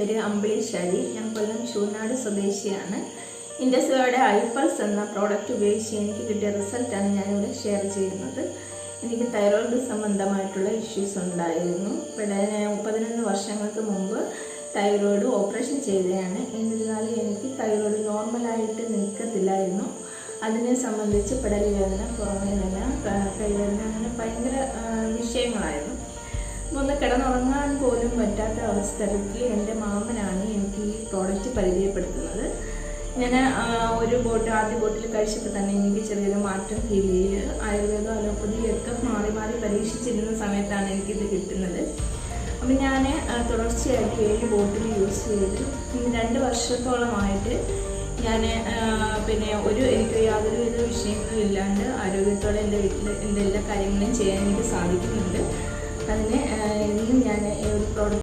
പേര് അമ്പിളിശ്ശേരി. ഞാൻ കൊല്ലം ചൂനാട് സ്വദേശിയാണ്. ഇൻഡസ്ട്രിയുടെ ഐപ്പൾസ് എന്ന പ്രോഡക്റ്റ് ഉപയോഗിച്ച് എനിക്ക് കിട്ടിയ റിസൾട്ടാണ് ഞാനിവിടെ ഷെയർ ചെയ്യുന്നത്. എനിക്ക് തൈറോയിഡ് സംബന്ധമായിട്ടുള്ള ഇഷ്യൂസ് ഉണ്ടായിരുന്നു. ഇവിടെ 11 വർഷങ്ങൾക്ക് മുമ്പ് തൈറോയിഡ് ഓപ്പറേഷൻ ചെയ്തതാണ്. എന്നിരുന്നാലും എനിക്ക് തൈറോയിഡ് നോർമലായിട്ട് നിൽക്കത്തില്ലായിരുന്നു. അതിനെ സംബന്ധിച്ച് പെടൽ വേദന, പുറമേവേദന, കൈവേദന, അങ്ങനെ ഭയങ്കര വിഷയങ്ങളായിരുന്നു. ഒന്ന് കിടന്നുറങ്ങാൻ പോലും പറ്റാത്ത അവസ്ഥയിൽ എൻ്റെ മാമനാണ് എനിക്ക് ഈ പ്രോഡക്റ്റ് പരിചയപ്പെടുത്തുന്നത്. ഞാൻ ആദ്യ ബോട്ടിൽ കഴിച്ചപ്പോൾ തന്നെ എനിക്ക് ചെറിയൊരു മാറ്റം ഫീൽ ചെയ്ത് ആയുർവേദം അലോപ്പതിയൊക്കെ മാറി മാറി പരീക്ഷിച്ചിരുന്ന സമയത്താണ് എനിക്കിത് കിട്ടുന്നത്. അപ്പം ഞാൻ തുടർച്ചയായിട്ട് 7 ബോട്ടിൽ യൂസ് ചെയ്ത് 2 വർഷത്തോളമായിട്ട് ഞാൻ എനിക്ക് യാതൊരുവിധ വിഷയങ്ങളും ഇല്ലാണ്ട് ആരോഗ്യത്തോടെ എൻ്റെ വീട്ടിൽ എൻ്റെ എല്ലാ കാര്യങ്ങളും ചെയ്യാൻ എനിക്ക് സാധിക്കുന്നുണ്ട്. അതിന് ഇനിയും ഞാൻ ഒരു പ്രോഡക്റ്റ്